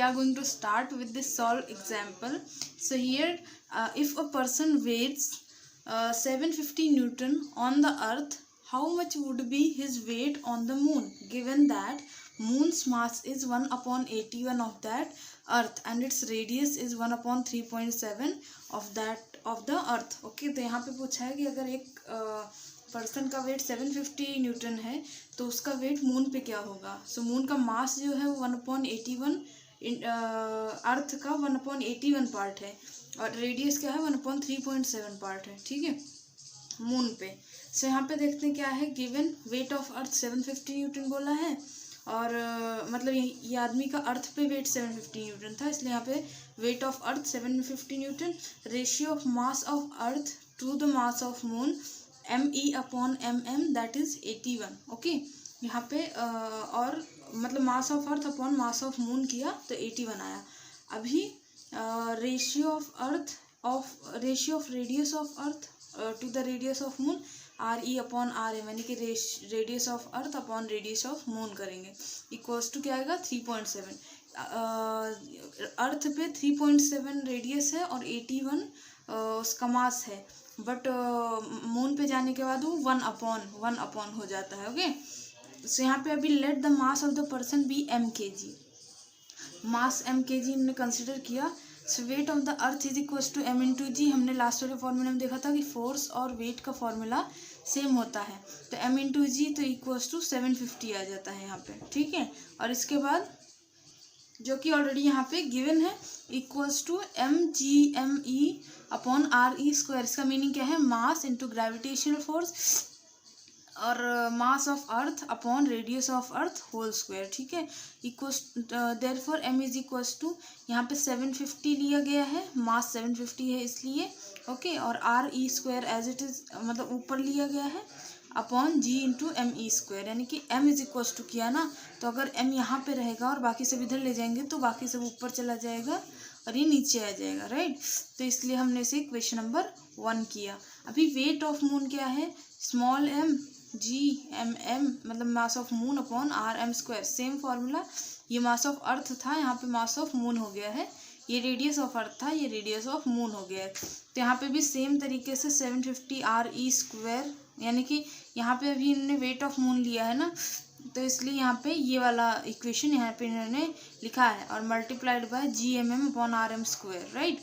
are going to start with this solve example. So here, if a person weighs 750 Newton on the earth, how much would be his weight on the moon, given that moon's mass is 1/81 of that earth and its radius is 1/3.7 of the earth. Okay, तो यहाँ पे पूछा है कि अगर एक person का wait 750 Newton है तो उसका वेट मून पे क्या होगा. सो मून का मास जो है वो 1/81 अर्थ का 1/81 पार्ट है और रेडियस क्या है 1/3.7 पार्ट है. ठीक है, मून पे. सो यहाँ पे देखते हैं क्या है. Given weight of earth 750 Newton बोला है और मतलब ये आदमी का अर्थ पे वेट 750 न्यूटन था, इसलिए यहाँ पे weight of earth 750 newton. Ratio of mass of earth to the mass of moon ME/mm that is 81. Okay, यहाँ पे और मतलब mass of earth upon mass of moon किया तो 81 आया. अभी ratio of radius of earth to the radius of moon RE/RM यानी कि radius of earth upon radius of moon करेंगे. इक्वल्स टू क्या आएगा 3.7. अर्थ पे 3.7 रेडियस है और 81 उसका मास है, बट मून पे जाने के बाद वो 1/1 हो जाता है. ओके, सो यहाँ पे अभी let the mass of the person be mkg. Mass mkg हमने कंसिडर किया. So weight of the earth is equal to m/g. हमने लास्ट वाले फॉर्मूला में देखा था कि फोर्स और वेट का फॉर्मूला सेम होता है, तो m/g तो इक्वल्स टू 750 आ जाता है यहाँ पे. ठीक है, और इसके बाद जो कि ऑलरेडी यहाँ पे गिवन है इक्वल्स टू mgme/re². इसका मीनिंग क्या है, मास इंटू ग्रेविटेशनल फोर्स और mass of earth upon radius of earth whole square. ठीक है, equals therefore m is equals to यहाँ पे 750 लिया गया है, मास 750 है इसलिए. ओके, और RE² एज इट इज मतलब ऊपर लिया गया है अपॉन G इंटू ME², यानी कि m इज इक्वल्स टू किया ना, तो अगर m यहाँ पे रहेगा और बाकी सब इधर ले जाएंगे तो बाकी सब ऊपर चला जाएगा और ये नीचे आ जाएगा. राइट, तो इसलिए हमने इसे क्वेश्चन नंबर 1 किया. अभी वेट ऑफ मून क्या है, स्मॉल m GMM मतलब mass of moon upon RM². Same formula, ये मास ऑफ अर्थ था, यहाँ पे मास ऑफ मून हो गया है. ये रेडियस ऑफ अर्थ था, ये रेडियस ऑफ मून हो गया है. तो यहाँ पे भी सेम तरीके से 750 RE², यानी कि यहाँ पे अभी इन्होंने वेट ऑफ मून लिया है ना, तो इसलिए यहाँ पे ये वाला इक्वेशन यहाँ पे इन्होंने लिखा है और मल्टीप्लाइड बाय GMM/RM². राइट,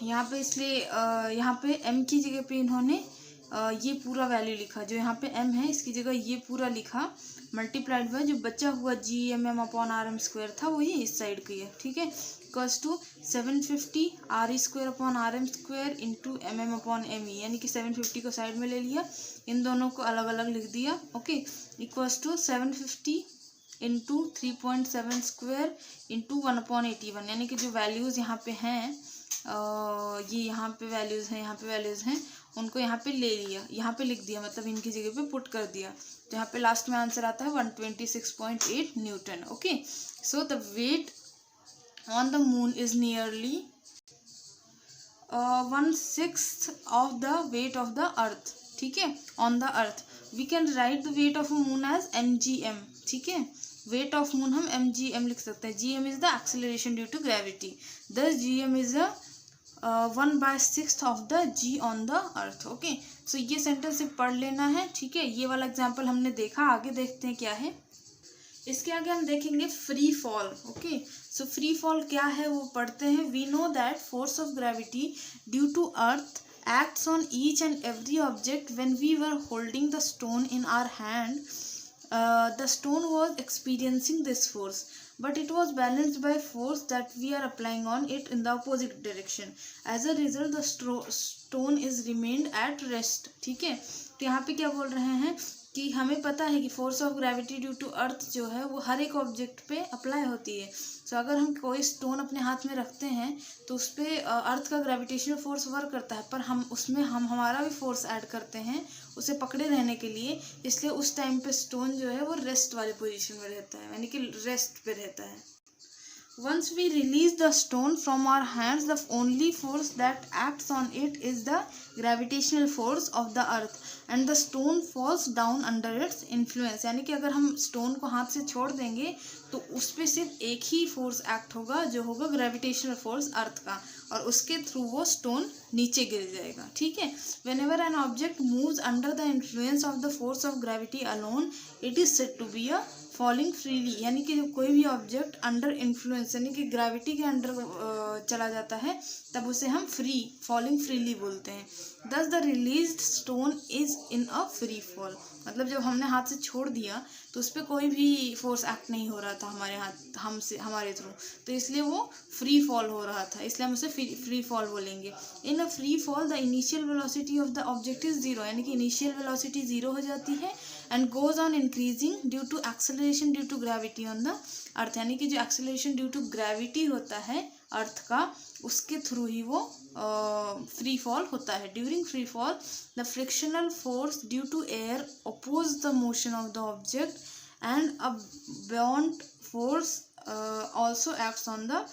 यहाँ पे इसलिए यहाँ पे m की जगह पे इन्होंने ये पूरा वैल्यू लिखा, जो यहाँ पे m है इसकी जगह ये पूरा लिखा, मल्टीप्लाइड बाय जो बचा हुआ GMM/RM² था वो ये इस साइड की है. ठीक है, equals to 750 RE²/RM² into MM/ME, यानी कि 750 को साइड में ले लिया, इन दोनों को अलग अलग लिख दिया. Okay, equals to 750 into 3.7² into 1/81, यानी कि जो वैल्यूज़ यहाँ पे हैं ये यहाँ पे वैल्यूज़ हैं, यहाँ पे वैल्यूज़ हैं, उनको यहाँ पे ले लिया, यहाँ पे लिख दिया, मतलब इनकी जगह पे पुट कर दिया. तो यहाँ पे लास्ट में आंसर आता है 126.8 newton. Okay, so the weight on the moon is nearly 1/6 of the weight of the earth. ठीक है, on the earth we can write the weight of moon as mgm. ठीक है, वेट ऑफ मून हम mgm लिख सकते हैं. gm is the acceleration due to gravity, दस gm is the 1/6 of the g on the earth. Okay, so ये sentence सिर्फ पढ़ लेना है. ठीक है, ये वाला एग्जाम्पल हमने देखा, आगे देखते हैं क्या है. इसके आगे हम देखेंगे free fall. Okay, so free fall क्या है वो पढ़ते हैं. We know that force of gravity due to earth acts on each and every object. When we were holding the stone in our hand, the stone was experiencing this force, but it was balanced by force that we are applying on it in the opposite direction. As a result, the stone is remained at rest. ठीक है, तो यहाँ पे क्या बोल रहे हैं कि हमें पता है कि force of gravity due to earth जो है वो हर एक ऑब्जेक्ट पे अप्लाई होती है. सो अगर हम कोई स्टोन अपने हाथ में रखते हैं तो उस पर अर्थ का ग्रेविटेशनल फोर्स वर्क करता है, पर हम उसमें हमारा भी फोर्स ऐड करते हैं उसे पकड़े रहने के लिए, इसलिए उस टाइम पे स्टोन जो है वो रेस्ट वाली पोजीशन में रहता है, यानी कि रेस्ट पे रहता है. Once we release the stone from our hands, the only force that acts on it is the gravitational force of the earth. And the stone falls down under its influence, यानी कि अगर हम stone को हाथ से छोड़ देंगे तो उस पर सिर्फ एक ही फोर्स एक्ट होगा, जो होगा ग्रेविटेशनल फोर्स अर्थ का, और उसके थ्रू वो स्टोन नीचे गिर जाएगा। ठीक है, whenever an object moves under the influence of the force of gravity alone it is said to be a falling freely, यानी कि जब कोई भी ऑब्जेक्ट अंडर इन्फ्लुएंस यानी कि ग्रेविटी के अंडर चला जाता है तब उसे हम फॉलिंग फ्रीली बोलते हैं। दस the released stone is in a free fall, मतलब जब हमने हाथ से छोड़ दिया तो उस पर कोई भी फोर्स एक्ट नहीं हो रहा था हमारे थ्रू, तो इसलिए वो फ्री फॉल हो रहा था, इसलिए हम उसे फ्री फॉल बोलेंगे। In a free fall the initial velocity of the object is zero, यानी कि इनिशियल वेलोसिटी जीरो हो जाती है and goes on increasing due to acceleration due to gravity on the earth, यानी कि जो एक्सेलरेशन ड्यू टू ग्रेविटी होता है अर्थ का, उसके थ्रू ही वो फ्री फॉल होता है। During free fall the frictional force due to air oppose the motion of the object and a bound force also acts on the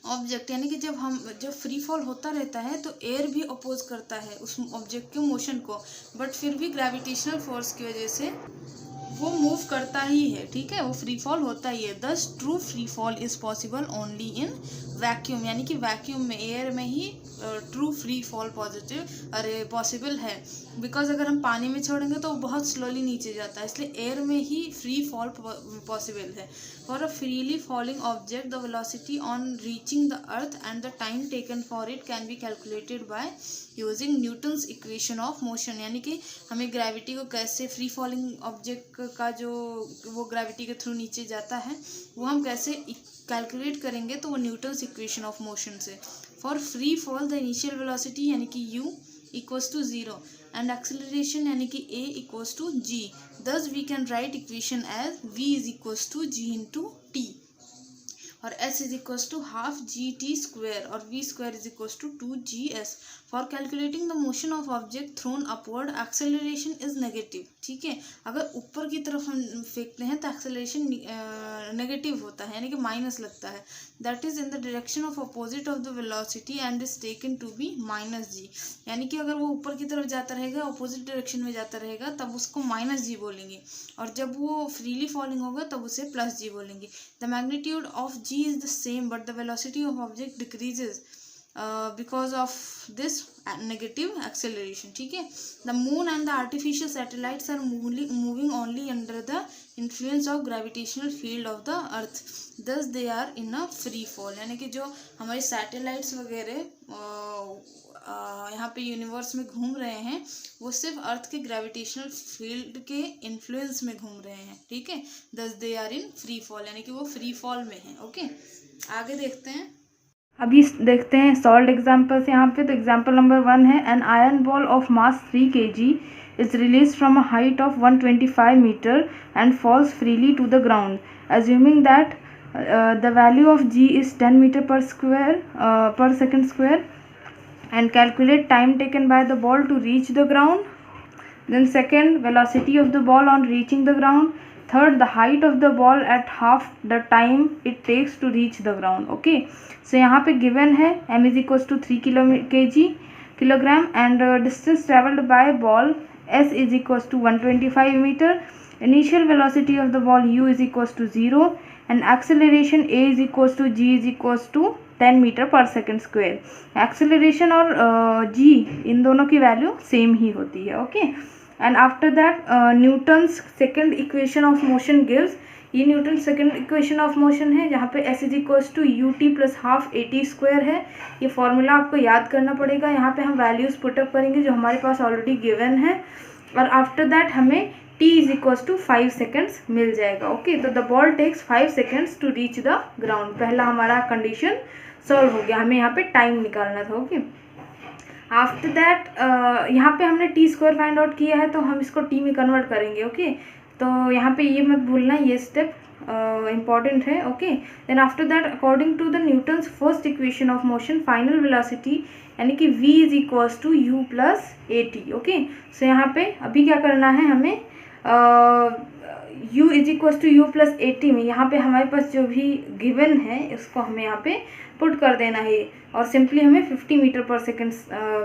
object, यानी कि जब फ्री फॉल होता रहता है तो एयर भी अपोज करता है उस ऑब्जेक्ट के मोशन को, बट फिर भी ग्रेविटेशनल फोर्स की वजह से वो मूव करता ही है। ठीक है, वो फ्री फॉल होता ही है। दस true free fall is possible only in vacuum, यानी कि वैक्यूम में, एयर में ही ट्रू फ्री फॉल पॉसिबल है, बिकॉज अगर हम पानी में छोड़ेंगे तो वो बहुत स्लोली नीचे जाता है, इसलिए एयर में ही फ्री फॉल पॉसिबल है। For a freely falling object the velocity on reaching the earth and the time taken for it can be calculated by using Newton's equation of motion, यानी कि हमें gravity को कैसे, free falling object का जो वो gravity के through नीचे जाता है वो हम कैसे कैलकुलेट करेंगे, तो वो न्यूटन्स इक्वेशन ऑफ मोशन से। For free fall the initial velocity यानी कि u equals to zero and acceleration यानी कि a equals to g, thus we can write equation as v is equals to g into t, और s is equals to half g t square और v square is equals to 2gs। For calculating the motion of object thrown upward acceleration is negative. ठीक है, अगर ऊपर की तरफ हम फेंकते हैं तो एक्सेलरेशन नेगेटिव होता है, यानी कि माइनस लगता है। That is in the direction of opposite of the velocity and is taken to be minus g, यानी कि अगर वो ऊपर की तरफ जाता रहेगा, अपोजिट डायरेक्शन में जाता रहेगा, तब उसको माइनस जी बोलेंगे, और जब वो फ्रीली फॉलिंग होगा तब उसे प्लस जी बोलेंगे। The magnitude of g is the same but the velocity of object decreases because of this negative acceleration. ठीक है, the moon and the artificial satellites are moving only under the influence of gravitational field of the earth, thus they are in a free fall, यानी कि जो हमारे satellites वगैरह यहाँ पे universe में घूम रहे हैं वो सिर्फ अर्थ के ग्रेविटेशनल फील्ड के इन्फ्लुएंस में घूम रहे हैं। ठीक है, thus they are in free fall, यानी कि वो फ्री फॉल में है। ओके, आगे देखते हैं। अभी देखते हैं सॉल्व्ड एग्जाम्पल्स यहाँ पे। तो एग्जाम्पल नंबर 1 है, an iron ball of mass 3 kg is release from a height of 125 metre and falls freely to the ground, assuming that the value of g is 10 metre per second square and calculate time taken by the ball to reach the ground. Then second, velocity of the ball on reaching the ground. Third, the height of the ball at half the time it takes to reach the ground. Okay, so यहाँ पे given है m is equals to 3 kilogram and distance traveled by ball s is equals to 125 meter. Initial velocity of the ball u is equals to 0 and acceleration a is equals to g is equals to 10 metre per second square. Acceleration और जी इन दोनों की value same ही होती है। Okay, and after that Newton's second equation of motion gives, ये Newton second equation of motion है जहाँ पे s is equals to u t plus half a t square है। ये फॉर्मूला आपको याद करना पड़ेगा। यहाँ पे हम वैल्यूज़ पुटअप करेंगे जो हमारे पास ऑलरेडी गिवन है, और आफ्टर दैट हमें t is equals to 5 seconds मिल जाएगा। ओके, तो the ball takes 5 seconds to reach the ground. पहला हमारा कंडीशन सॉल्व हो गया, हमें यहाँ पे टाइम निकालना था। ओके, आफ्टर दैट यहाँ पे हमने टी स्क्वायर फाइंड आउट किया है तो हम इसको टी में कन्वर्ट करेंगे। ओके, तो यहाँ पे ये मत भूलना, ये स्टेप इम्पॉर्टेंट है। Okay, then after that according to the Newton's first equation of motion final velocity यानी कि v is equals to u plus a t. Okay, so यहाँ पे अभी क्या करना है हमें, u is equals to u plus a t में यहाँ पे हमारे पास जो भी गिवन है उसको हमें यहाँ पे पुट कर देना है और सिंपली हमें 50 मीटर पर सेकेंड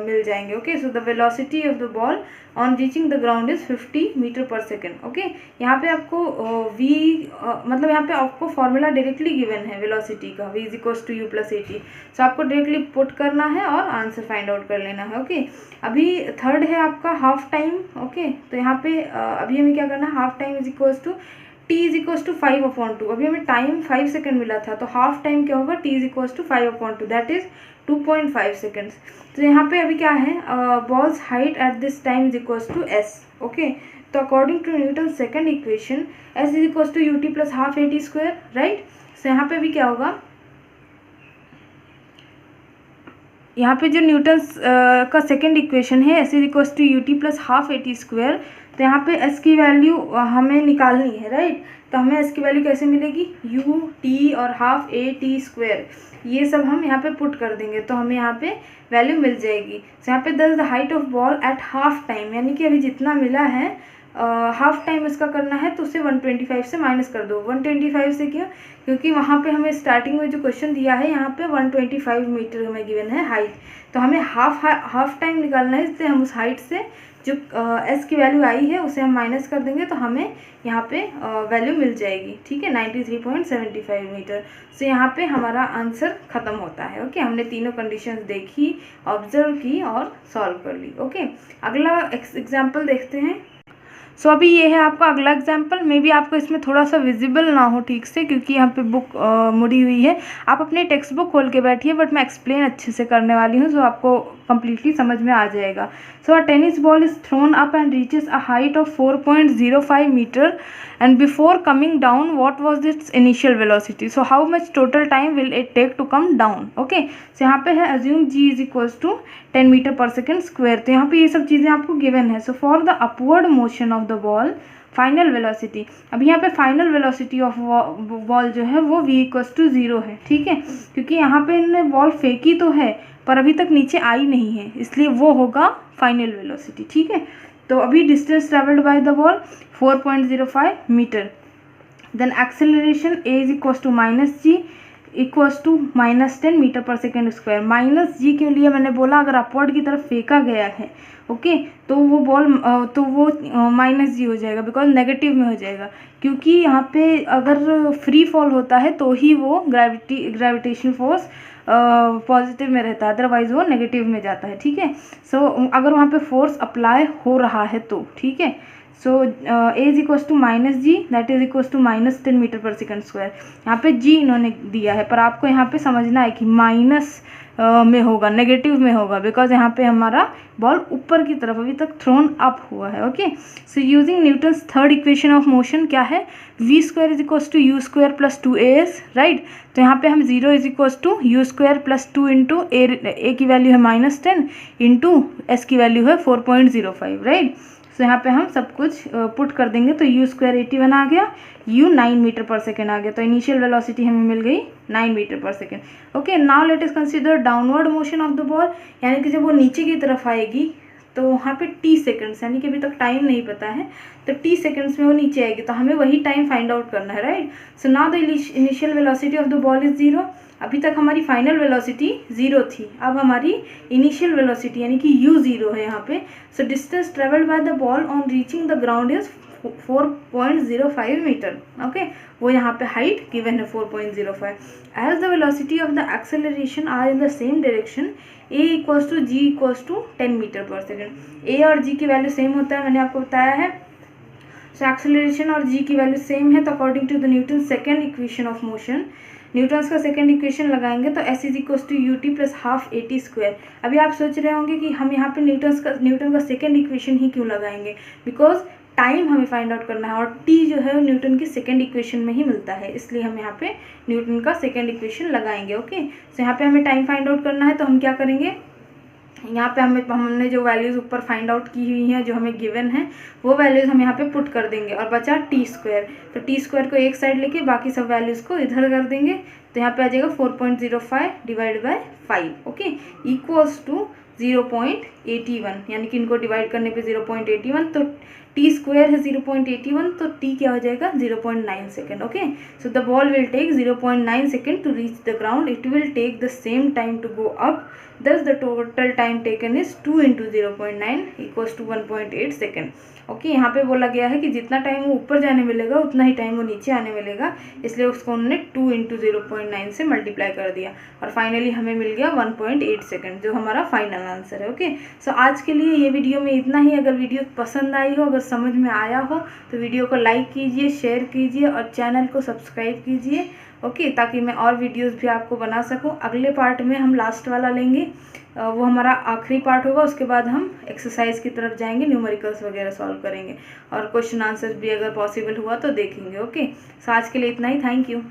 मिल जाएंगे। Okay, so the velocity of the ball on reaching the ground is 50 metre per second. Okay, यहाँ पे आपको मतलब यहाँ पे आपको फॉर्मूला डायरेक्टली गिवन है वेलोसिटी का, v = u + at। सो आपको डायरेक्टली पुट करना है और आंसर फाइंड आउट कर लेना है। ओके, अभी थर्ड है आपका हाफ टाइम। ओके, तो यहाँ पे अभी हमें क्या करना है, हाफ टाइम = t = 5/2। अभी हमें टाइम 5 सेकेंड मिला था, तो हाफ टाइम क्या होगा, t = 5/2, दैट इज 2.5 सेकेंड्स। तो यहाँ पे अभी क्या है, ball's height at this time = s। Okay, तो according to Newton second equation s = ut + ½ at², right. So यहाँ पे भी क्या होगा, यहाँ पे जो न्यूटन्स का सेकेंड इक्वेशन है s = ut + ½ at², तो यहाँ पे s की वैल्यू हमें निकालनी है, राइट। तो हमें s की वैल्यू कैसे मिलेगी, u t और ½ at², ये सब हम यहाँ पे पुट कर देंगे तो हमें यहाँ पे वैल्यू मिल जाएगी। तो यहाँ पे the height of ball at half time, यानी कि अभी जितना मिला है हाफ टाइम इसका करना है, तो उसे 125 से माइनस कर दो। 125 से क्यों, क्योंकि वहाँ पे हमें स्टार्टिंग में जो क्वेश्चन दिया है यहाँ पे 125 मीटर हमें गिवन है हाइट, तो हमें हाफ टाइम निकालना है, इससे हम उस हाइट से जो s की वैल्यू आई है उसे हम माइनस कर देंगे तो हमें यहाँ पे वैल्यू मिल जाएगी। ठीक है, 93.75 मीटर। सो यहाँ पे हमारा आंसर ख़त्म होता है। ओके, हमने तीनों कंडीशंस देखी, ऑब्जर्व की और सॉल्व कर ली। ओके, अगला एग्जाम्पल देखते हैं। सो अभी ये है आपका अगला एग्जाम्पल। मे बी आपको इसमें थोड़ा सा विजिबल ना हो ठीक से, क्योंकि यहाँ पे बुक मुड़ी हुई है। आप अपनी टेक्स्ट बुक खोल के बैठिए, बट मैं एक्सप्लेन अच्छे से करने वाली हूँ, सो आपको completely समझ में आ जाएगा। So a tennis ball is thrown up and reaches a height of 4.05 metre and before coming down what was its initial velocity, so how much total time will it take to come down। okay, so यहाँ पे है assume g is equals to 10 meter per second square। तो यहाँ पे ये सब चीज़ें आपको given है। so for the upward motion of the ball final velocity, अभी यहाँ पे फाइनल वेलोसिटी ऑफ बॉल जो है वो v = 0 है। ठीक है, क्योंकि यहाँ पे इन्होंने बॉल फेंकी तो है पर अभी तक नीचे आई नहीं है, इसलिए वो होगा फाइनल वेलोसिटी। ठीक है, तो अभी distance travelled by the ball 4.05 metre. Then acceleration a is equals to -g equals to -10 metre per second square. -g क्यों लिया, मैंने बोला अगर अपवर्ड की तरफ फेंका गया है ओके तो वो बॉल तो वो -g हो जाएगा, बिकॉज नेगेटिव में हो जाएगा, क्योंकि यहाँ पे अगर फ्री फॉल होता है तो ही वो ग्रेविटेशनल फोर्स पॉजिटिव में रहता है, अदरवाइज वो नेगेटिव में जाता है। ठीक है, सो अगर वहाँ पे फोर्स अप्लाई हो रहा है तो ठीक है। So a is equals to -g that is equals to -10 metre per second square. यहाँ पे g इन्होंने दिया है, पर आपको यहाँ पे समझना है कि माइनस में होगा, नेगेटिव में होगा, बिकॉज यहाँ पे हमारा बॉल ऊपर की तरफ अभी तक थ्रोन अप हुआ है। Okay, so using Newton's third equation of motion क्या है, v² is equals to u² + 2as, right. तो यहाँ पे हम 0 is equals to u² + 2 into a की वैल्यू है -10 इंटू s की वैल्यू है 4.05, राइट। तो यहाँ पे हम सब कुछ पुट कर देंगे तो u² 81 आ गया, u 9 मीटर पर सेकेंड आ गया, तो इनिशियल वेलोसिटी हमें मिल गई 9 metre per second. Okay, now let us consider downward motion of the ball, यानी कि जब वो नीचे की तरफ आएगी तो वहाँ पे t सेकेंड्स, यानी कि अभी तक टाइम नहीं पता है, तो t सेकेंड्स में वो नीचे आएगी, तो हमें वही टाइम फाइंड आउट करना है, right. So now the initial velocity of the ball is 0। अभी तक हमारी फाइनल वेलोसिटी 0 थी, अब हमारी इनिशियल वेलोसिटी यानी कि u 0 है यहाँ पे। So distance travelled by the ball on reaching the ground is 4.05 metre. Okay, वो यहाँ पे हाइट गिवन है 4.05। As the velocity of the acceleration are in the same direction a equals to g equals to 10 metre per second. a और g की value same होता है, मैंने आपको बताया है। सो एक्सेलरेशन और g की वैल्यू सेम है, तो according to the Newton second equation of motion, Newton's का सेकेंड इक्वेशन लगाएंगे तो s is equals to ut + ½ at²। अभी आप सोच रहे होंगे कि हम यहाँ पे न्यूटन का सेकेंड इक्वेशन ही क्यों लगाएंगे, बिकॉज टाइम हमें फाइंड आउट करना है और t जो है न्यूटन की सेकेंड इक्वेशन में ही मिलता है, इसलिए हम यहाँ पे न्यूटन का सेकेंड इक्वेशन लगाएंगे। ओके, सो यहाँ पे हमें टाइम फाइंड आउट करना है, तो हम क्या करेंगे, यहाँ पे हमने जो वैल्यूज़ ऊपर फाइंड आउट की हुई हैं जो हमें गिवन है वो वैल्यूज़ हम यहाँ पे पुट कर देंगे और बचा t²। तो t² को एक साइड लेके बाकी सब वैल्यूज़ को इधर कर देंगे, तो यहाँ पे आ जाएगा 4.05 divide by 5 okay equals to 0.8 0.81, यानी कि इनको डिवाइड करने पे 0.81, तो टी स्क्वायर है 0.81, तो टी क्या हो जाएगा 0.9 second. Okay, so the ball will take 0.9 second to reach the ground. It will take the same time to go up. Thus the total time taken is 2 into 0.9 equals to 1.8 second. Okay, यहाँ पे बोला गया है कि जितना time वो ऊपर जाने मिलेगा उतना ही टाइम वो नीचे आने मिलेगा, इसलिए उसको उन्होंने 2 into 0.9 से मल्टीप्लाई कर दिया और फाइनली हमें मिल गया 1.8 सेकेंड, जो हमारा फाइनल आंसर है. ओके, सो आज के लिए ये वीडियो में इतना ही. अगर वीडियो पसंद आई हो, अगर समझ में आया हो, तो वीडियो को लाइक कीजिए, शेयर कीजिए और चैनल को सब्सक्राइब कीजिए. ओके, ताकि मैं और वीडियोस भी आपको बना सकूं. अगले पार्ट में हम लास्ट वाला लेंगे, वो हमारा आखिरी पार्ट होगा. उसके बाद हम एक्सरसाइज की तरफ जाएंगे, न्यूमेरिकल्स वगैरह सॉल्व करेंगे और क्वेश्चन आंसर्स भी अगर पॉसिबल हुआ तो देखेंगे. ओके, सो आज के लिए इतना ही. Thank you.